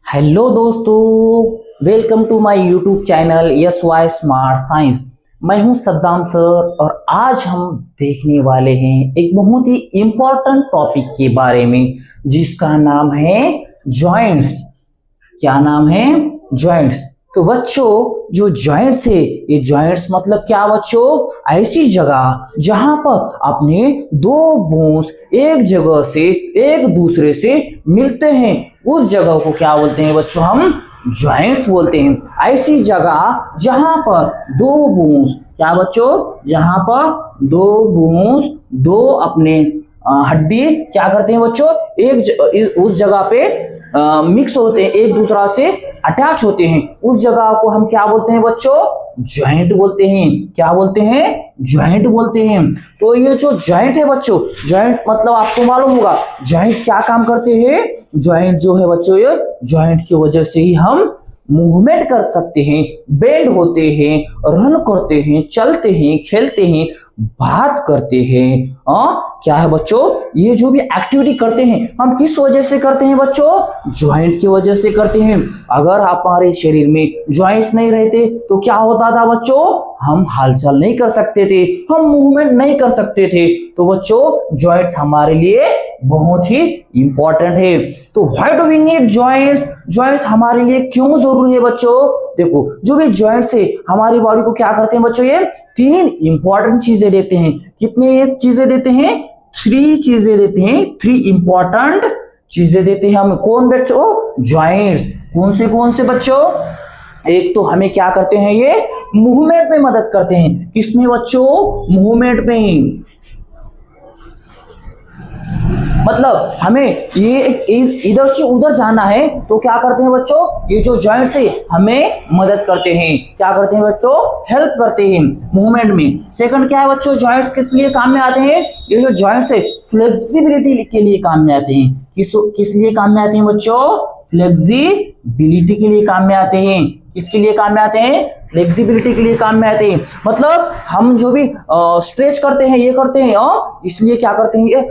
Hello दोस्तों, welcome to my YouTube channel yes why smart science. मैं हूं Saddam sir और आज हम देखने वाले हैं एक बहुत ही इंपॉर्टेंट टॉपिक के बारे में जिसका नाम है जॉइंट्स। क्या नाम है? जॉइंट्स। तो बच्चों, जो जॉइंट्स है, ये जॉइंट्स मतलब क्या बच्चों? ऐसी जगह जहां पर अपने दो बोन्स एक जगह से एक दूसरे से मिलते हैं, उस जगह को क्या बोलते हैं बच्चों? हम जॉइंट्स बोलते हैं। ऐसी जगह जहां पर दो बोन्स, क्या बच्चों? जहां पर दो बोन्स, दो अपने हड्डी क्या करते हैं बच्चों? उस जगह पे मिक्स होते हैं, एक दूसरा से अटैच होते हैं, उस जगह को हम क्या बोलते हैं बच्चों? जॉइंट बोलते हैं। क्या बोलते हैं? जॉइंट बोलते हैं। तो ये जो जॉइंट है बच्चों, जॉइंट मतलब आपको मालूम होगा जॉइंट क्या काम करते हैं। जॉइंट जो है बच्चों, ये जॉइंट की वजह से ही हम मूवमेंट कर सकते हैं, बेंड होते हैं, रन करते हैं, चलते हैं, खेलते हैं, बात करते हैं। क्या है बच्चों? ये जो भी एक्टिविटी करते हैं हम किस वजह से करते हैं बच्चों? जॉइंट की वजह से करते हैं। अगर हमारे शरीर में जॉइंट्स नहीं रहते तो क्या होता था बच्चों? हम हलचल नहीं कर सकते थे, हम मूवमेंट नहीं कर सकते थे। तो बच्चों, जॉइंट्स हमारे लिए बहुत ही इंपॉर्टेंट है। तो why do we need joints? Joints हमारे लिए क्यों जरूरी है बच्चों? देखो, जो भी जॉइंट्स है हमारी बॉडी को क्या करते हैं बच्चों? ये तीन इंपॉर्टेंट चीजें देते हैं। कितने चीजें देते हैं? 3 चीजें देते हैं। 3 इंपॉर्टेंट चीजें देते हैं हमें। कौन बच्चों? जॉइंट्स। कौन से बच्चों? एक तो हमें क्या करते हैं, ये मूवमेंट में मदद करते हैं। किसमें बच्चों? मूवमेंट में। मतलब हमें ये इधर से उधर जाना है तो क्या करते हैं बच्चों? ये जो जॉइंट्स है हमें मदद करते हैं। क्या करते हैं बच्चों? हेल्प करते हैं मूवमेंट में। सेकंड क्या है बच्चों? जॉइंट्स किस लिए काम में आते हैं? ये जो जॉइंट्स है फ्लेक्सिबिलिटी के लिए काम में आते हैं। किस लिए काम में आते हैं बच्चों? फ्लेक्सिबिलिटी के लिए काम में आते हैं। किसके लिए काम में आते हैं? फ्लेक्सिबिलिटी के लिए काम में आते हैं। मतलब हम जो भी स्ट्रेच करते हैं, ये करते हैं, इसलिए क्या करते हैं? ये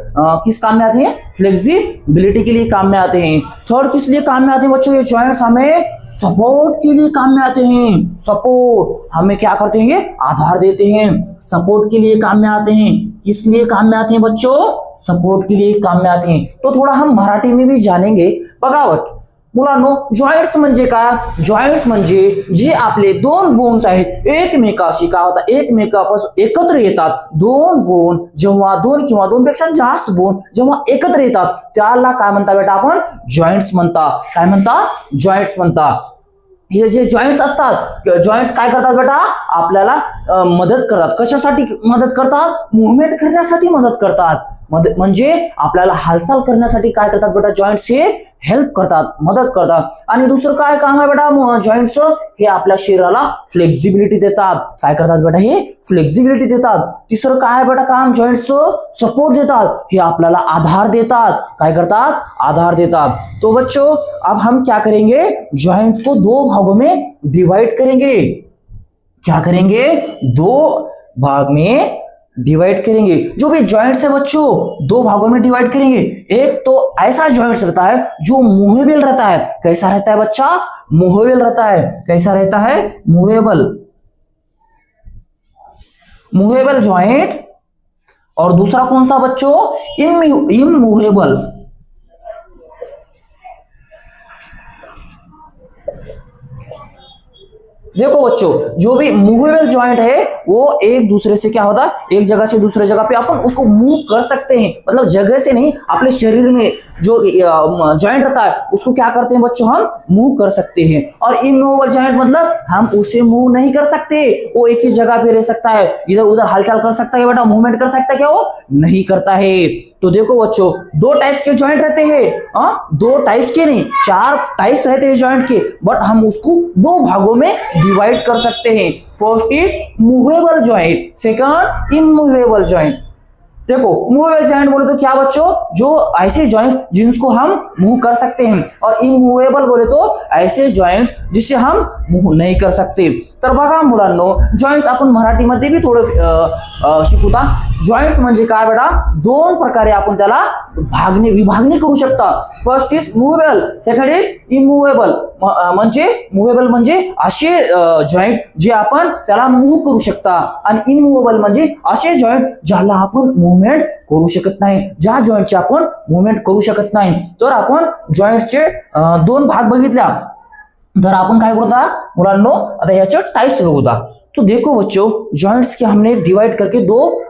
किस काम में आते हैं? फ्लेक्सिबिलिटी के लिए काम में आते हैं। थर्ड किस लिए काम में आते हैं बच्चों? ये जॉइंट्स हमें सपोर्ट के लिए काम में आते हैं। सपोर्ट हमें क्या करते हैं? ये आधार देते हैं, सपोर्ट के लिए काम में आते हैं। किस लिए काम में आते हैं बच्चों? सपोर्ट के लिए काम में आते हैं। तो थोड़ा हम मराठी में भी जानेंगे। बघावत मुलांनो, जॉइंट्स म्हणजे काय? जॉइंट्स म्हणजे जे आपले दोन बोन्स आहेत एकमेकाशी काय होतात? एकमेकापासून एकत्र येतात। दोन बोन जेव्हा दोन किंवा दोनपेक्षा जास्त बोन जेव्हा एकत्र येतात त्याला काय म्हणता बेटा आपण? जॉइंट्स म्हणता। काय म्हणता? जॉइंट्स म्हणता। हे जे जॉइंट्स असतात, जॉइंट्स काय करतात बेटा? आपल्याला मदत करतात। कशासाठी मदत करतात? मूवमेंट करण्यासाठी मदत करतात। म्हणजे आपल्याला हालचाल करण्यासाठी काय करतात बेटा? जॉइंट्स हे हेल्प करतात, मदत करतात। आणि दुसरं काय काम आहे बेटा जॉइंट्सचं? हे आपल्या शरीराला फ्लेक्सिबिलिटी देतात। काय करतात बेटा? हे फ्लेक्सिबिलिटी देतात। तिसरं काय आहे बेटा काम जॉइंट्सचं? सपोर्ट देतात। हे आपल्याला आधार देतात। काय करतात? आधार देतात। तो बच्चों, अब हम क्या करेंगे? जॉइंट्स को 2 भागों में डिवाइड करेंगे। क्या करेंगे? 2 भाग में डिवाइड करेंगे। जो भी जॉइंट्स है बच्चों 2 भागों में डिवाइड करेंगे। एक तो ऐसा जॉइंट्स रहता है जो मूवेबल रहता है। कैसा रहता है बच्चा? मूवेबल रहता है। कैसा रहता है? मूवेबल। Movable joint. और दूसरा कौन सा बच्चों? इमूवेबल। देखो बच्चों, जो भी मूवेबल जॉइंट है वो एक दूसरे से क्या होता है? एक जगह से दूसरे जगह पे अपन उसको मूव कर सकते हैं। मतलब जगह से नहीं, अपने शरीर में जो जॉइंट रहता है उसको क्या करते हैं बच्चों? हम मूव कर सकते हैं। और इमूवेबल जॉइंट मतलब हम उसे मूव नहीं कर सकते, वो एक ही जगह पे रह सकता है, इधर उधर हलचल कर सकता है बेटा, मूवमेंट कर सकता है क्या? वो नहीं करता है। तो देखो बच्चों, 2 टाइप्स के जॉइंट रहते हैं। 2 टाइप्स के नहीं, 4 टाइप्स रहते हैं जॉइंट के, बट हम उसको 2 भागों में डिवाइड कर सकते हैं। First is movable joint, second immovable joint. देखो मूवेबल जॉइंट बोले तो क्या बच्चों, जो ऐसे जॉइंट जिनको हम मूव कर सकते हैं, और इमूवेबल बोले तो ऐसे जॉइंट्स जिससे हम मूव नहीं कर सकते. तर बघा मुलांनो, जॉइंट्स आपण मराठीमध्ये बी थोडं शिकूता. जॉइंट्स म्हणजे काय बेटा, दोन प्रकारे आपण त्याला विभागणी करू शकता. First is movable, second is immovable. म्हणजे मूवेबल म्हणजे असे जॉइंट जे आपण त्याला मूव्ह करू शकता, आणि इनमूवेबल म्हणजे असे जॉइंट ज्याला आपण मुवमेंट करू शकत नाही, ज्या जॉइंटचे आपण मुवमेंट करू शकत नाही. तर आपण जॉइंटचे दोन भाग बघितल्या. तर आपण काय करूता मुलांनो, आता याचे टाइप्स बघूता. तो देखो बच्चों, जॉइंट्स के हमने डिवाइड करके दो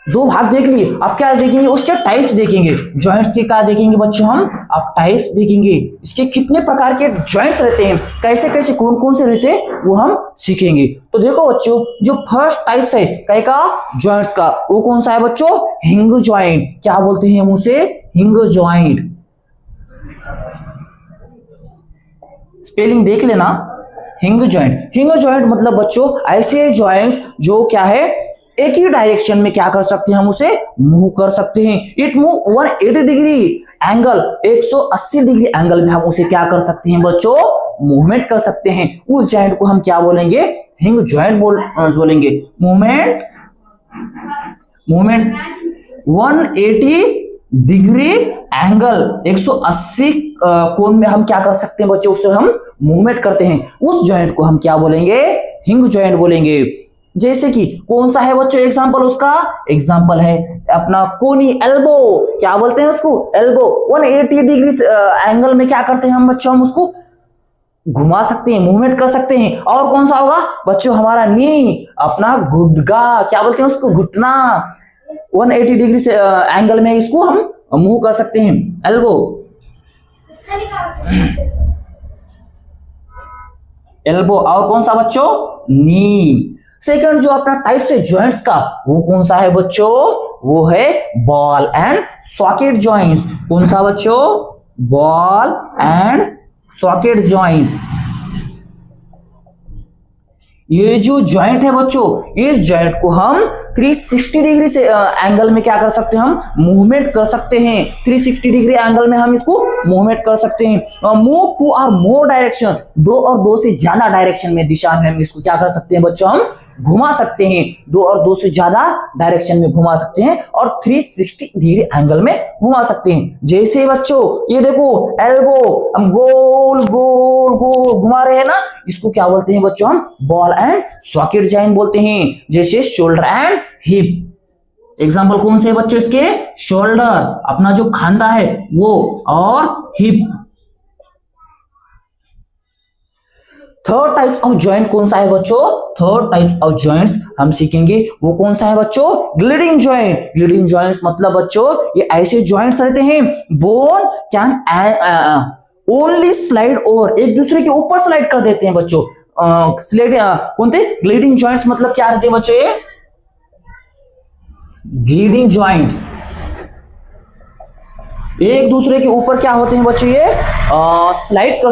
भाग देख लिए. अब क्या देखेंगे, उसके टाइप्स देखेंगे. जॉइंट्स के क्या देखेंगे बच्चों हम, अब टाइप्स देखेंगे. इसके कितने प्रकार के जॉइंट्स रहते हैं, कैसे कैसे कौन कौन से रहते हैं, वो हम सीखेंगे. तो देखो बच्चों, जो फर्स्ट टाइप्स है क्या का, जॉइंट्स का, वो कौन सा है बच्चों, हिंग जॉइंट. क्या बोलते हैं हम उसे, हिंग जॉइंट. स्पेलिंग देख लेना, हिंग जॉइंट. हिंग जॉइंट मतलब बच्चों ऐसे जॉइंट्स जो क्या है, एक ही डायरेक्शन में क्या कर सकते हैं, हम उसे मूव कर सकते हैं. It move 180 degree angle, 180 degree angle में हम उसे क्या कर सकते हैं बच्चों, मूवमेंट कर सकते हैं. उस जॉइंट को हम क्या बोलेंगे, हिंग जॉइंट बोलेंगे. मूवमेंट 180 डिग्री एंगल, 180 कोण में हम क्या कर सकते हैं बच्चों, उससे हम मूवमेंट करते हैं. उस जॉइंट को हम क्या बोलेंगे, हिंग जॉइंट बोलेंगे. जैसे कि कौन सा है बच्चों एग्जांपल, उसका एग्जांपल है अपना कोनी एल्बो. क्या बोलते हैं उसको, एल्बो. 180 डिग्री एंगल में क्या करते हैं हम बच्चों, हम उसको घुमा सकते हैं, मूवमेंट कर सकते हैं. और कौन सा होगा बच्चों, हमारा नी, अपना घुटगा. क्या बोलते हैं उसको, घुटना. 180 डिग्री से एंगल में इसको हम मूव कर सकते हैं, एल्बो. एल्बो. और कौन सा बच्चों, नी. सेकंड जो अपना टाइप्स है जॉइंट्स का, वो कौन सा है बच्चों, वो है बॉल एंड सॉकेट जॉइंट्स. कौन सा बच्चों, बॉल एंड सॉकेट जॉइंट. ये जो जॉइंट है बच्चों, इस जॉइंट को हम 360 डिग्री से एंगल में क्या कर सकते हैं, हम मूवमेंट कर सकते हैं. 360 डिग्री एंगल में हम इसको मूवमेंट कर सकते हैं. मूव टू और मोर डायरेक्शन, दो और दो से ज्यादा डायरेक्शन में, दिशा में हम इसको क्या कर सकते हैं बच्चों, हम घुमा सकते हैं. दो और दो से ज्यादा डायरेक्शन में घुमा सकते हैं, और 360 डिग्री एंगल में घुमा सकते हैं. जैसे बच्चों ये देखो एल्बो, हम गोल गोल गोल घुमा रहे हैं ना, इसको क्या बोलते हैं बच्चों, हम बॉल एंड सॉकेट जॉइंट बोलते हैं. जैसे शोल्डर एंड हिप. एग्जांपल कौन से बच्चों इसके, शोल्डर अपना जो खांदा है वो, और hip. Third types of joint कौन सा है बच्चों, थर्ड टाइप्स ऑफ जॉइंट्स हम सीखेंगे, वो कौन सा है बच्चों, ग्लिडिंग जॉइंट. ग्लिडिंग जॉइंट्स मतलब बच्चों ये ऐसे जॉइंट्स रहते हैं, bone can only slide over, एक दूसरे के ऊपर स्लाइड कर देते हैं बच्चों. कोणते ग्लिडिंग जॉइंट्स मतलब क्या रहते हैं बच्चों, ये ग्लिडिंग जॉइंट्स एक दूसरे के ऊपर क्या होते हैं बच्चों, ये स्लाइड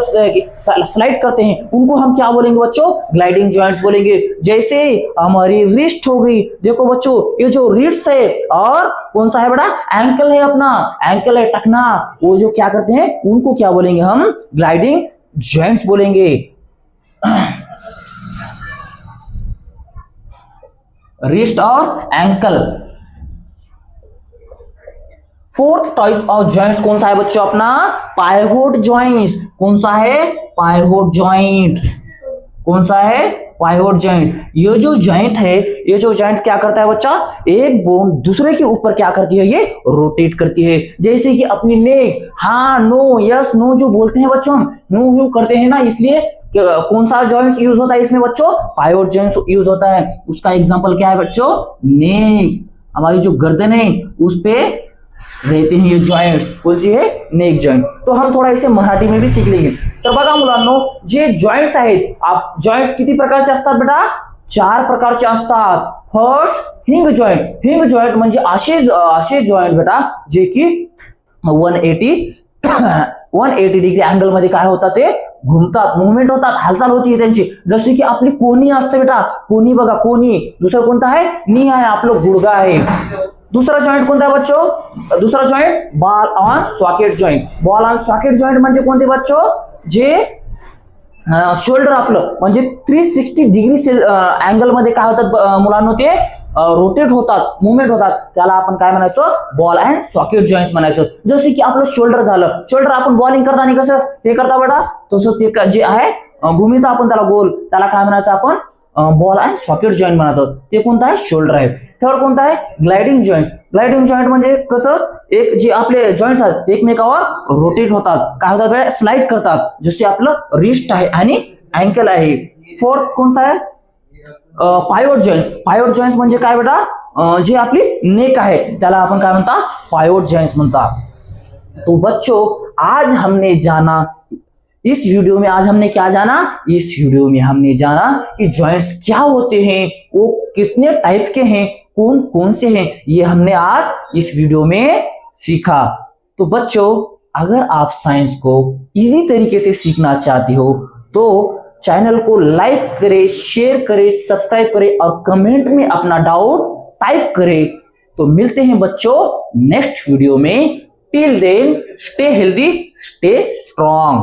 करते हैं. उनको हम क्या बोलेंगे बच्चों, ग्लाइडिंग जॉइंट्स बोलेंगे. जैसे हमारी रिस्ट हो गई, देखो बच्चों ये जो रिस्ट है, और कौन सा है बड़ा, एंकल है, अपना एंकल है, टखना, वो जो क्या करते हैं उनको क्या बोलेंगे हम, ग्लाइडिंग जॉइंट्स बोलेंगे. रिस्ट और ankle. Fourth type of joints कौन सा है बच्चों, अपना पाइवोट जॉइंट्स. कौन सा है, पाइवोट जॉइंट. कौन सा है, पाइवोट जॉइंट. ये जो जॉइंट है, ये जो जॉइंट क्या करता है बच्चा, एक बोन दूसरे के ऊपर क्या करती है, ये रोटेट करती है. जैसे कि अपनी नेक, हाँ नो यस नो जो बोलते हैं बच्चों, हम नो यू करते हैं ना, इसलिए कौन सा जॉइंट्स यूज होता है इसमें बच्चों, पाइवोट जॉइंट्स यूज होता है. उसका एग्जांपल क्या है बच्चों, नेक. हमारी जो गर्दन है उस पे रहते हैं ये जॉइंट्स, कौन सी है, नेक जॉइंट. तो हम थोड़ा इसे मराठी में भी शिक लेंगे. तर बघा मुलांनो, जे जॉइंट्स आहेत, आप जॉइंट्स किती प्रकारचे असतात बेटा, 4 प्रकारचे असतात. फर्स्ट हिंग जॉइंट. हिंग जॉइंट म्हणजे असे जॉइंट बेटा जे की 180 180 डिग्री अँगल मध्ये काय होतात ते घुमतात, मुवमेंट होतात, हालचाल होती त्यांची. जसे की आपली कोणी असते बेटा, कोणी बघा, कोणी. दुसरं कोणतं आहे, नी आहे, आपलं गुडघा आहे. दुसरा जॉईंट कोणता आहे बच्चो, दुसरा joint ball on socket joint. Ball on socket joint म्हणजे कोणते बच्चो, जे शोल्डर आपलं म्हणजे 360 डिग्री अँगल मध्ये काय होतात मुलांना, ते रोटेट होतात, मुवमेंट होतात. त्याला आपण काय म्हणायचं, बॉल अँड सॉकेट जॉईंट्स म्हणायचं. जसे की आपलं शोल्डर झालं, शोल्डर आपण बॉलिंग करताना कसं ते करता बेटा, तसं ते जे आहे भूमिती आपण त्याला गोल, त्याला काय म्हणायचं आपण, बॉल अँड सॉकेट जॉईंट म्हणतो. ते कोणतं आहे, शोल्डर आहे. थर्ड कोणतं आहे, ग्लायडिंग जॉईंट. ग्लायडिंग जॉईंट म्हणजे कसं, एक जे आपले जॉईंट्स आहेत एकमेकावर रोटेट होतात, काय होतात, स्लाइड करतात. जसे आपलं रिस्ट आहे आणि अँकल आहे. फोर्थ कोणता आहे, पायवट जॉईंट्स. पायवट जॉईंट्स म्हणजे काय बेटा, जे आपली नेक आहे त्याला आपण काय म्हणता, पायवट जॉईंट्स म्हणतात. तो बच्चों आज हमने जाना, इस वीडियो में आज हमने क्या जाना, इस वीडियो में हमने जाना कि जॉइंट्स क्या होते हैं, वो कितने टाइप के हैं, कौन कौन से हैं, ये हमने आज इस वीडियो में सीखा. तो बच्चों अगर आप साइंस को इजी तरीके से सीखना चाहते हो तो चैनल को लाइक करें, शेयर करें, सब्सक्राइब करें और कमेंट में अपना डाउट टाइप करें. तो मिलते हैं बच्चों नेक्स्ट वीडियो में. Till then stay healthy, stay strong.